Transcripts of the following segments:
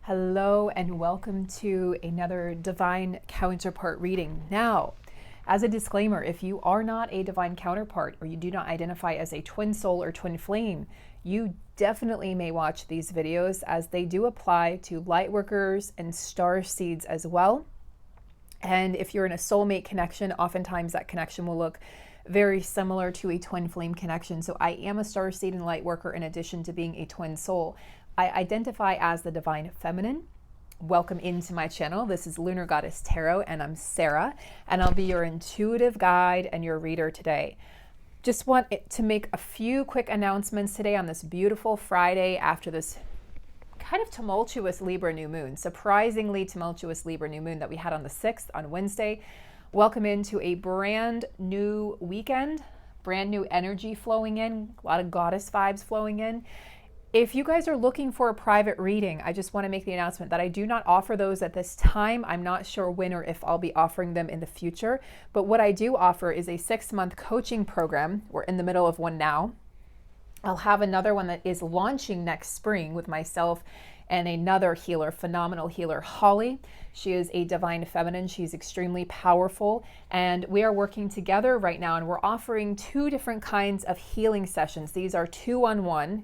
Hello and welcome to another divine counterpart reading. Now, as a disclaimer, if you are not a divine counterpart or you do not identify as a twin soul or twin flame, you definitely may watch these videos as they do apply to light workers and star seeds as well. And if you're in a soulmate connection, oftentimes that connection will look very similar to a twin flame connection. So I am a star seed and light worker in addition to being a twin soul. I identify as the divine feminine. Welcome into my channel. This is Lunar Goddess Tarot and I'm Sarah, and I'll be your intuitive guide and your reader today. Just want to make a few quick announcements today on this beautiful Friday after this kind of tumultuous Libra new moon, surprisingly tumultuous Libra new moon that we had on the 6th on Wednesday. Welcome into a brand new weekend, brand new energy flowing in, a lot of goddess vibes flowing in. If you guys are looking for a private reading, I just want to make the announcement that I do not offer those at this time. I'm not sure when or if I'll be offering them in the future, but what I do offer is a 6-month coaching program. We're in the middle of one now. I'll have another one that is launching next spring with myself and another healer, phenomenal healer, Holly. She is a divine feminine. She's extremely powerful, and we are working together right now, and we're offering 2 different kinds of healing sessions. These are 2-on-1.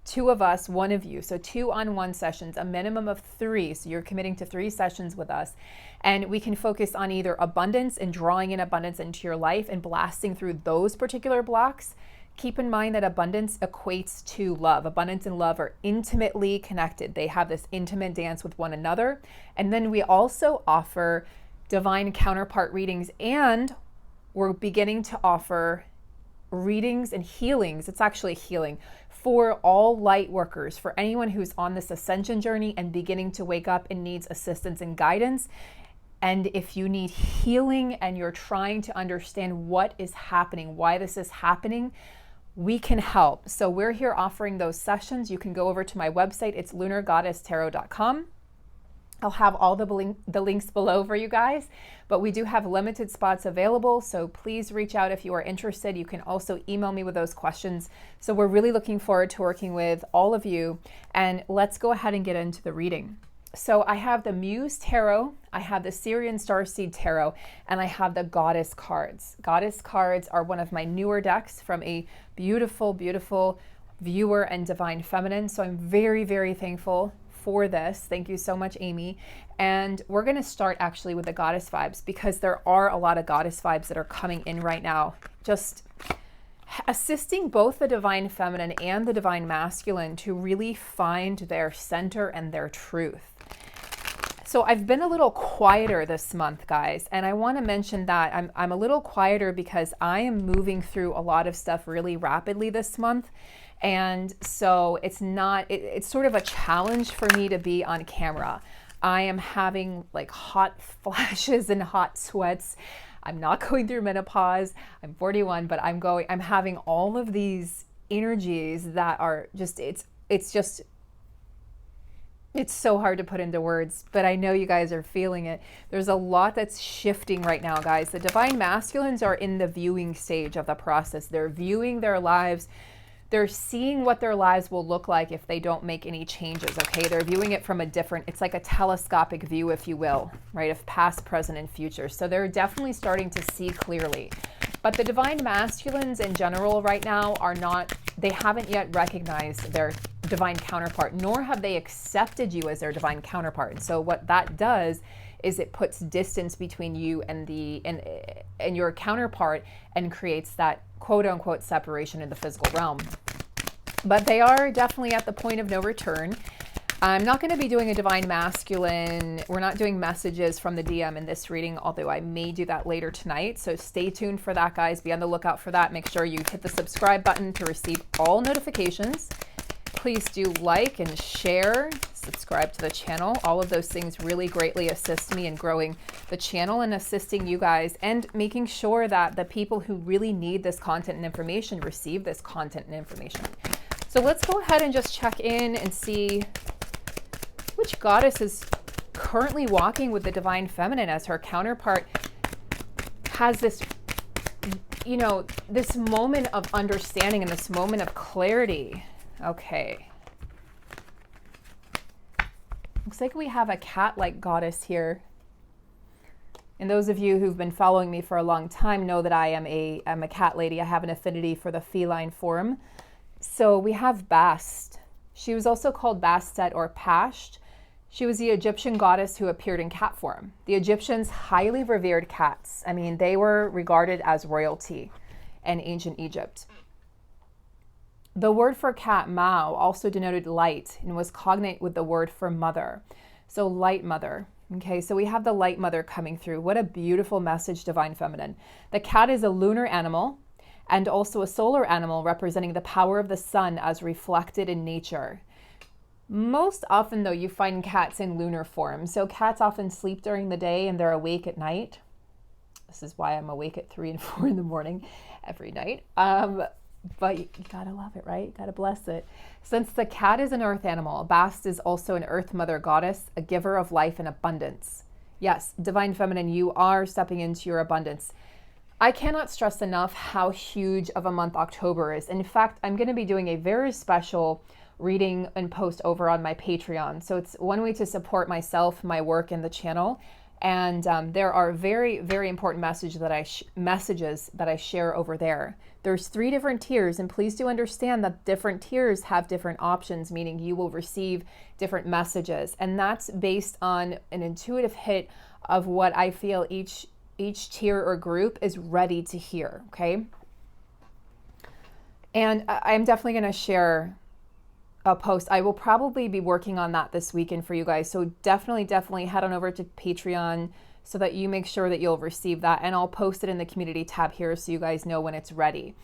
2 of us, 1 of you. So 2-on-1 sessions, a minimum of 3. So you're committing to 3 sessions with us. And we can focus on either abundance and drawing in abundance into your life and blasting through those particular blocks. Keep in mind that abundance equates to love. Abundance and love are intimately connected. They have this intimate dance with one another. And then we also offer divine counterpart readings, and we're beginning to offer readings and healings. It's actually healing for all light workers, for anyone who's on this ascension journey and beginning to wake up and needs assistance and guidance. And if you need healing and you're trying to understand what is happening, why this is happening, we can help. So we're here offering those sessions. You can go over to my website. It's lunargoddesstarot.com. I'll have all the links below for you guys, but we do have limited spots available, so please reach out if you are interested. You can also email me with those questions. So we're really looking forward to working with all of you, and let's go ahead and get into the reading. So I have the Muse Tarot, I have the Syrian Starseed Tarot, and I have the Goddess cards. Goddess cards are one of my newer decks from a beautiful, beautiful viewer and divine feminine, so I'm very, very thankful for this. Thank you so much, Amy. And we're going to start actually with the goddess vibes, because there are a lot of goddess vibes that are coming in right now, just assisting both the divine feminine and the divine masculine to really find their center and their truth. So I've been a little quieter this month, guys, and I want to mention that I'm a little quieter because I am moving through a lot of stuff really rapidly this month. And so it's sort of a challenge for me to be on camera. I am having like hot flashes and hot sweats. I'm not going through menopause. I'm 41, but I'm having all of these energies that are just, it's so hard to put into words, but I know you guys are feeling it. There's a lot that's shifting right now, guys. The divine masculines are in the viewing stage of the process. They're viewing their lives. They're seeing what their lives will look like if they don't make any changes, okay? They're viewing it from it's like a telescopic view, if you will, right, of past, present, and future. So they're definitely starting to see clearly. But the divine masculines in general right now they haven't yet recognized their divine counterpart, nor have they accepted you as their divine counterpart. And so what that does is it puts distance between you and your counterpart and creates that quote unquote separation in the physical realm. But they are definitely at the point of no return. I'm not going to be doing a divine masculine. We're not doing messages from the DM in this reading, although I may do that later tonight. So stay tuned for that, guys. Be on the lookout for that. Make sure you hit the subscribe button to receive all notifications. Please do like and share, subscribe to the channel. All of those things really greatly assist me in growing the channel and assisting you guys and making sure that the people who really need this content and information receive this content and information. So let's go ahead and just check in and see which goddess is currently walking with the divine feminine as her counterpart has this, this moment of understanding and this moment of clarity. Okay. Looks like we have a cat-like goddess here. And those of you who've been following me for a long time know that I'm a cat lady. I have an affinity for the feline form. So we have Bast. She was also called Bastet or Pasht. She was the Egyptian goddess who appeared in cat form. The Egyptians highly revered cats. I mean, they were regarded as royalty in ancient Egypt. The word for cat, Mao, also denoted light and was cognate with the word for mother. So light mother. Okay, so we have the light mother coming through. What a beautiful message, Divine Feminine. The cat is a lunar animal and also a solar animal representing the power of the sun as reflected in nature. Most often, though, you find cats in lunar form. So cats often sleep during the day and they're awake at night. This is why I'm awake at 3 and 4 in the morning every night. But you gotta love it, right? Gotta bless it. Since the cat is an earth animal, Bast is also an earth mother goddess, a giver of life and abundance. Yes, Divine Feminine, you are stepping into your abundance. I cannot stress enough how huge of a month October is. In fact, I'm going to be doing a very special reading and post over on my Patreon. So it's one way to support myself, my work, and the channel. And there are very, very important messages that I share over there. There's 3 different tiers, and please do understand that different tiers have different options, meaning you will receive different messages. And that's based on an intuitive hit of what I feel each tier or group is ready to hear, okay? And I'm definitely going to share a post. I will probably be working on that this weekend for you guys. So definitely head on over to Patreon so that you make sure that you'll receive that. And I'll post it in the community tab here so you guys know when it's ready.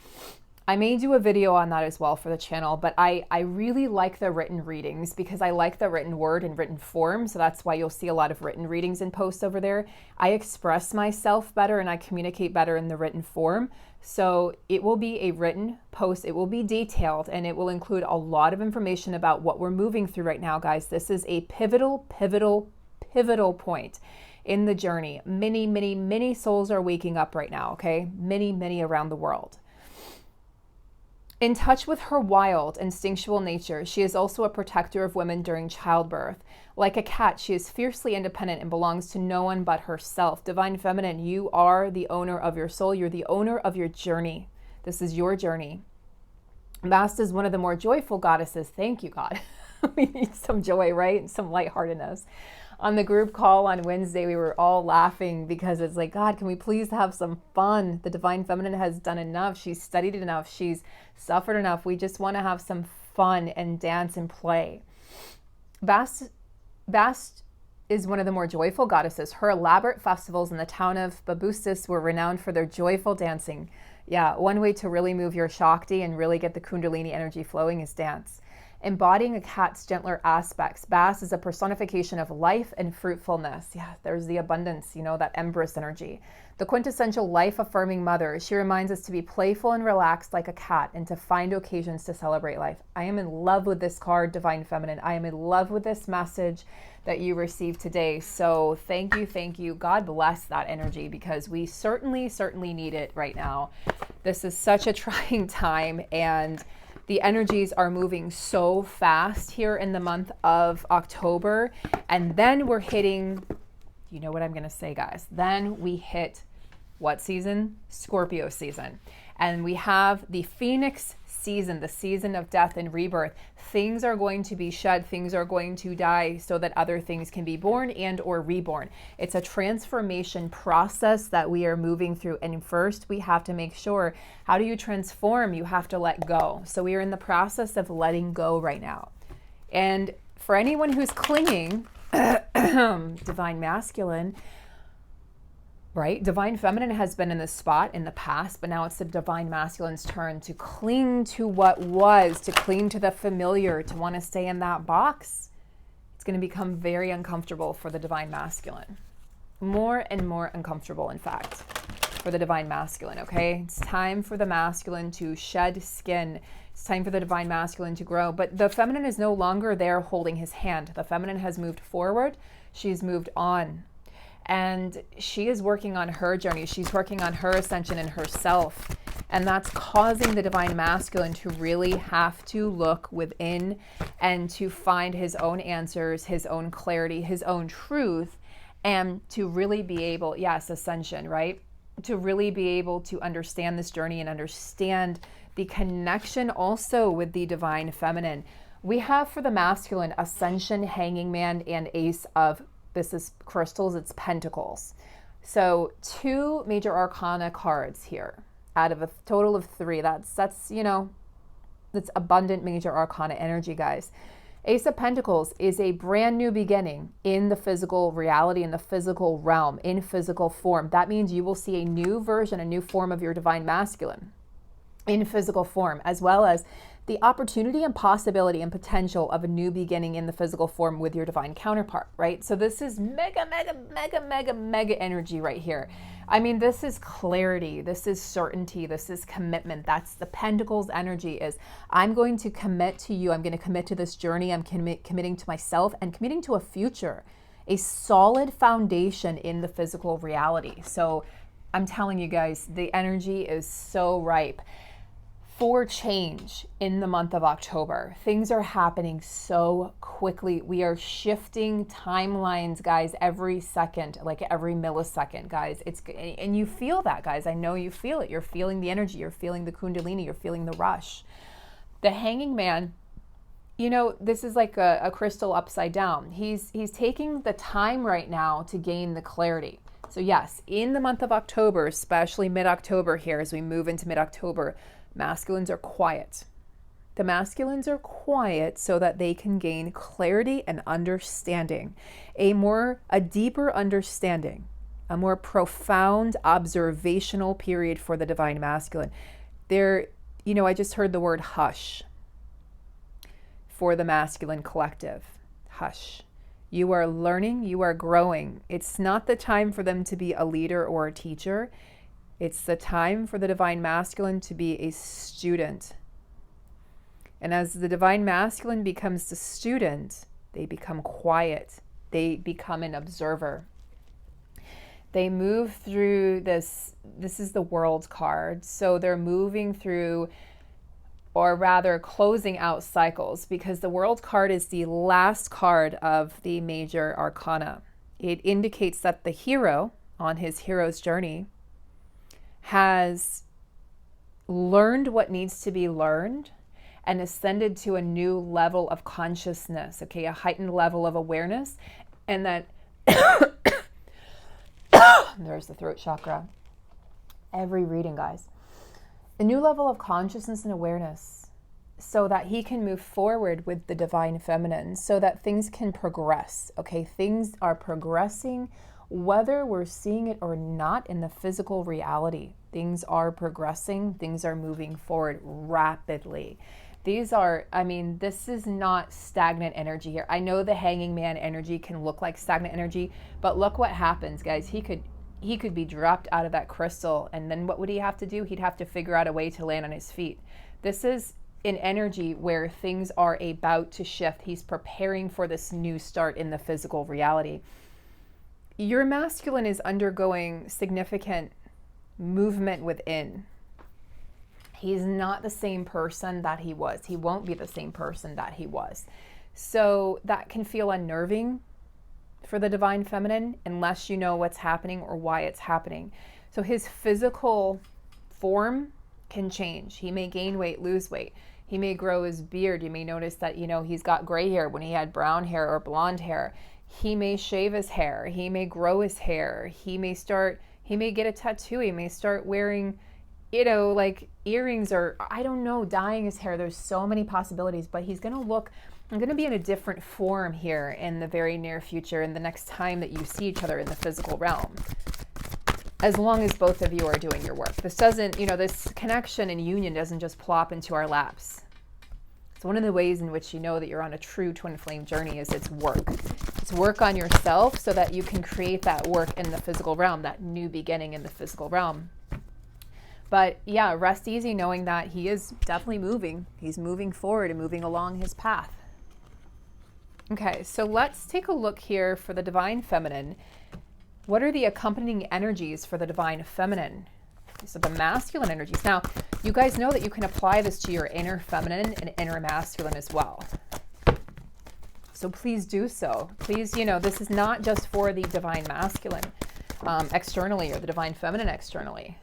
I may do a video on that as well for the channel, but I really like the written readings because I like the written word and written form. So that's why you'll see a lot of written readings and posts over there. I express myself better and I communicate better in the written form. So it will be a written post. It will be detailed and it will include a lot of information about what we're moving through right now, guys. This is a pivotal point in the journey. Many souls are waking up right now, okay? Many around the world. In touch with her wild, instinctual nature, she is also a protector of women during childbirth. Like a cat, she is fiercely independent and belongs to no one but herself. Divine Feminine, you are the owner of your soul. You're the owner of your journey. This is your journey. Bast is one of the more joyful goddesses. Thank you, God. We need some joy, right? And some lightheartedness. On the group call on Wednesday, we were all laughing because it's like, God, can we please have some fun? The Divine Feminine has done enough. She's studied enough. She's suffered enough. We just want to have some fun and dance and play. Bast is one of the more joyful goddesses. Her elaborate festivals in the town of Babustis were renowned for their joyful dancing. Yeah, one way to really move your Shakti and really get the Kundalini energy flowing is dance. Embodying a cat's gentler aspects, Bast is a personification of life and fruitfulness. Yeah, there's the abundance, that Empress energy. The quintessential life-affirming mother. She reminds us to be playful and relaxed like a cat and to find occasions to celebrate life. I am in love with this card, Divine Feminine. I am in love with this message that you received today. So thank you. God bless that energy because we certainly need it right now. This is such a trying time and the energies are moving so fast here in the month of October. And then we're hitting, you know what I'm going to say, guys. Then we hit what season? Scorpio season. And we have the Phoenix season, the season of death and rebirth. Things are going to be shed, things are going to die so that other things can be born and or reborn. It's a transformation process that we are moving through. And first we have to make sure, how do you transform? You have to let go. So we are in the process of letting go right now. And for anyone who's clinging, Divine Masculine, right? Divine Feminine has been in this spot in the past, but now it's the Divine Masculine's turn to cling to what was, to cling to the familiar, to want to stay in that box. It's going to become very uncomfortable for the Divine Masculine. More and more uncomfortable, in fact, for the Divine Masculine, okay? It's time for the Masculine to shed skin. It's time for the Divine Masculine to grow. But the Feminine is no longer there holding his hand. The Feminine has moved forward. She's moved on. And she is working on her journey. She's working on her ascension in herself. And that's causing the divine masculine to really have to look within and to find his own answers, his own clarity, his own truth, and to really be able, yes, ascension, right? To really be able to understand this journey and understand the connection also with the divine feminine. We have for the masculine ascension, hanging man, and ace of, this is crystals, it's pentacles. So 2 major arcana cards here out of a total of 3. That's you know, that's abundant major arcana energy, guys. Ace of Pentacles is a brand new beginning in the physical reality, in the physical realm, in physical form. That means you will see a new version, a new form of your divine masculine in physical form, as well as the opportunity and possibility and potential of a new beginning in the physical form with your divine counterpart, right? So this is mega, mega, mega, mega, mega energy right here. I mean, this is clarity. This is certainty. This is commitment. That's the Pentacles energy is, I'm going to commit to you. I'm going to commit to this journey. I'm committing to myself and committing to a future, a solid foundation in the physical reality. So I'm telling you guys, the energy is so ripe for change in the month of October. Things are happening so quickly. We are shifting timelines, guys, every second, like every millisecond, guys. And you feel that, guys. I know you feel it. You're feeling the energy. You're feeling the kundalini. You're feeling the rush. The hanging man, you know, this is like a crystal upside down. He's taking the time right now to gain the clarity. So yes, in the month of October, especially mid-October here, as we move into mid-October, masculines are quiet. The masculines are quiet so that they can gain clarity and understanding, a deeper understanding, a more profound observational period for the divine masculine. There, you know, I just heard the word hush for the masculine collective. Hush. You are learning, you are growing. It's not the time for them to be a leader or a teacher. It's the time for the divine masculine to be a student. And as the divine masculine becomes the student, they become quiet. They become an observer. They move through this is the World card. So they're moving through, or rather closing out cycles, because the World card is the last card of the major arcana. It indicates that the hero on his hero's journey has learned what needs to be learned and ascended to a new level of consciousness, okay, a heightened level of awareness. And that there's the throat chakra. Every reading, guys. A new level of consciousness and awareness so that he can move forward with the divine feminine, so that things can progress, okay? Things are progressing whether we're seeing it or not in the physical reality. Things are progressing, things are moving forward rapidly. These are, I mean, this is not stagnant energy here. I know the hanging man energy can look like stagnant energy, but look what happens, guys. He could be dropped out of that crystal, and then what would he have to do? He'd have to figure out a way to land on his feet. This is an energy where things are about to shift. He's preparing for this new start in the physical reality. Your masculine is undergoing significant movement within. He's not the same person that he was. He won't be the same person that he was. So that can feel unnerving for the divine feminine unless you know what's happening or why it's happening. So his physical form can change. He may gain weight, lose weight. He may grow his beard. You may notice that, you know, he's got gray hair when he had brown hair or blonde hair. He may shave his hair. He may grow his hair. He may get a tattoo. He may start wearing, you know, like earrings, or I don't know, dyeing his hair. There's so many possibilities, but he's going to be in a different form here in the very near future, in the next time that you see each other in the physical realm, as long as both of you are doing your work. This doesn't, you know, this connection and union doesn't just plop into our laps. It's one of the ways in which you know that you're on a true twin flame journey is it's work. It's work on yourself so that you can create that work in the physical realm, that new beginning in the physical realm. But yeah, rest easy knowing that he is definitely moving. He's moving forward and moving along his path. Okay, so let's take a look here for the divine feminine. What are the accompanying energies for the divine feminine? So the masculine energies. Now, you guys know that you can apply this to your inner feminine and inner masculine as well. So please do so. Please, this is not just for the divine masculine externally or the divine feminine externally.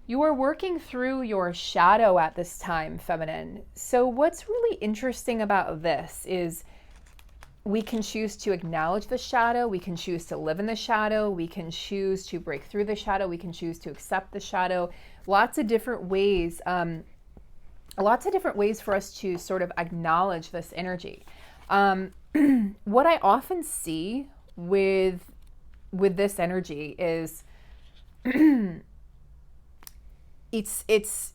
You are working through your shadow at this time, feminine. So what's really interesting about this is we can choose to acknowledge the shadow. We can choose to live in the shadow. We can choose to break through the shadow. We can choose to accept the shadow. Lots of different ways. Lots of different ways for us to sort of acknowledge this energy. What I often see with this energy is it's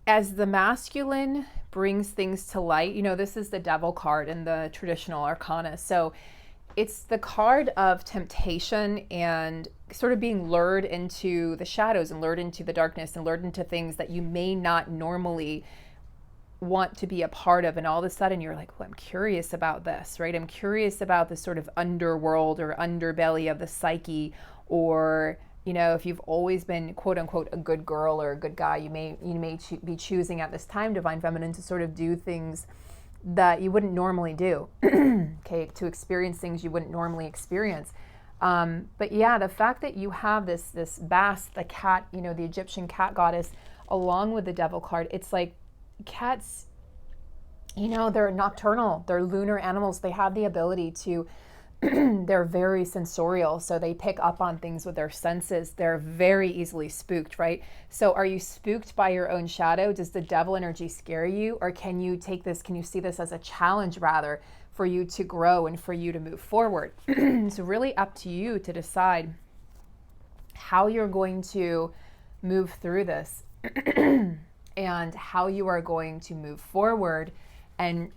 as the masculine brings things to light. This is the devil card in the traditional arcana. So it's the card of temptation and sort of being lured into the shadows and lured into the darkness and lured into things that you may not normally want to be a part of. And all of a sudden you're like, I'm curious about this, right? I'm curious about the sort of underworld or underbelly of the psyche, or if you've always been quote unquote a good girl or a good guy, you may be choosing at this time, divine feminine, to sort of do things that you wouldn't normally do. Okay, to experience things you wouldn't normally experience. But yeah, the fact that you have this Bast, the cat, the Egyptian cat goddess, along with the devil card, it's like cats, they're nocturnal, they're lunar animals. They have the ability to they're very sensorial, so they pick up on things with their senses. They're very easily spooked, right? So are you spooked by your own shadow? Does the devil energy scare you? Or can you see this as a challenge, rather, for you to grow and for you to move forward? So really up to you to decide how you're going to move through this and how you are going to move forward. And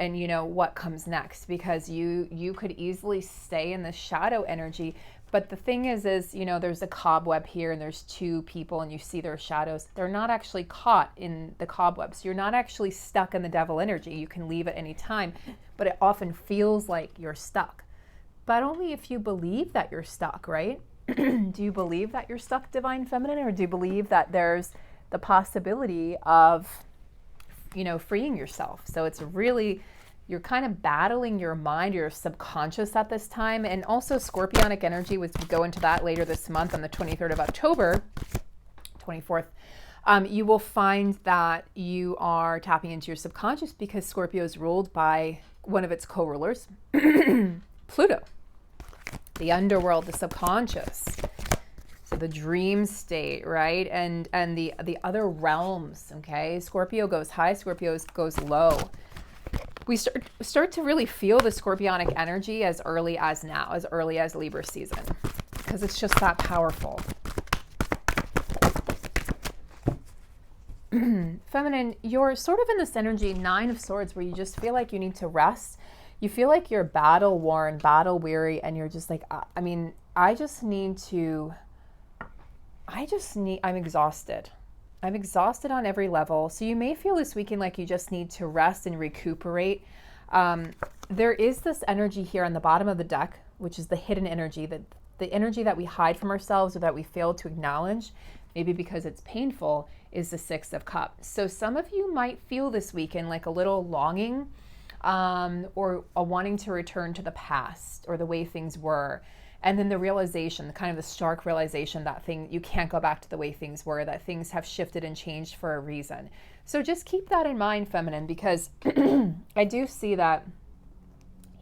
what comes next, because you could easily stay in the shadow energy. But the thing is there's a cobweb here and there's two people and you see their shadows. They're not actually caught in the cobwebs. You're not actually stuck in the devil energy. You can leave at any time, but it often feels like you're stuck. But only if you believe that you're stuck, right? Do you believe that you're stuck, divine feminine, or do you believe that there's the possibility of freeing yourself? So it's really, you're kind of battling your mind, your subconscious at this time. And also scorpionic energy, which we go into that later this month on the 23rd of October, 24th. You will find that you are tapping into your subconscious because Scorpio is ruled by one of its co-rulers, Pluto, the underworld, the subconscious. So the dream state, right? And the other realms, okay? Scorpio goes high, Scorpio goes low. We start to really feel the scorpionic energy as early as now, as early as Libra season, because it's just that powerful. Feminine, you're sort of in this energy, 9 of Swords, where you just feel like you need to rest. You feel like you're battle worn, battle weary, and you're just like, I'm exhausted. I'm exhausted on every level. So you may feel this weekend like you just need to rest and recuperate. There is this energy here on the bottom of the deck, which is the hidden energy, the energy that we hide from ourselves or that we fail to acknowledge, maybe because it's painful, is the 6 of Cups. So some of you might feel this weekend like a little longing or a wanting to return to the past or the way things were. And then the realization, kind of the stark realization that you can't go back to the way things were, that things have shifted and changed for a reason. So just keep that in mind, feminine, because I do see that,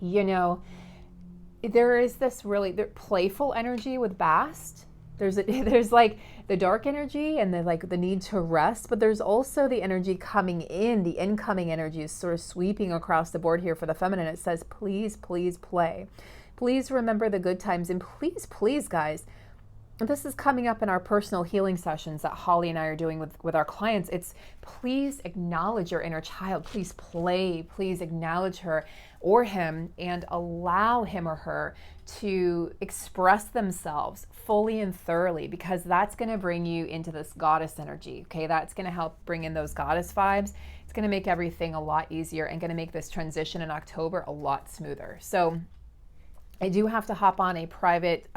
there is this really playful energy with Bast. There's like the dark energy and the need to rest, but there's also the energy coming in. The incoming energy is sort of sweeping across the board here for the feminine. It says, please, please play. Please remember the good times, and please, guys, this is coming up in our personal healing sessions that Holly and I are doing with our clients. It's please acknowledge your inner child. Please play. Please acknowledge her or him and allow him or her to express themselves fully and thoroughly, because that's going to bring you into this goddess energy. Okay, that's going to help bring in those goddess vibes. It's going to make everything a lot easier and going to make this transition in October a lot smoother. So I do have to hop on a private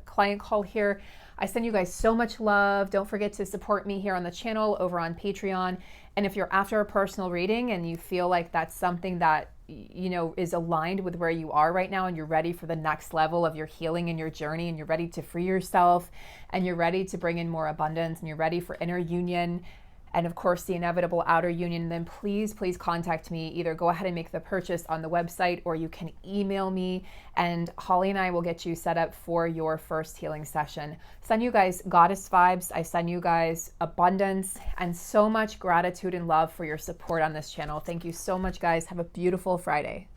client call here. I send you guys so much love. Don't forget to support me here on the channel over on Patreon. And if you're after a personal reading and you feel like that's something that is aligned with where you are right now, and you're ready for the next level of your healing and your journey, and you're ready to free yourself, and you're ready to bring in more abundance, and you're ready for inner union, and of course the inevitable outer union, then please contact me. Either go ahead and make the purchase on the website, or you can email me, and Holly and I will get you set up for your first healing session. Send you guys goddess vibes. I send you guys abundance and so much gratitude and love for your support on this channel. Thank you so much, guys. Have a beautiful Friday.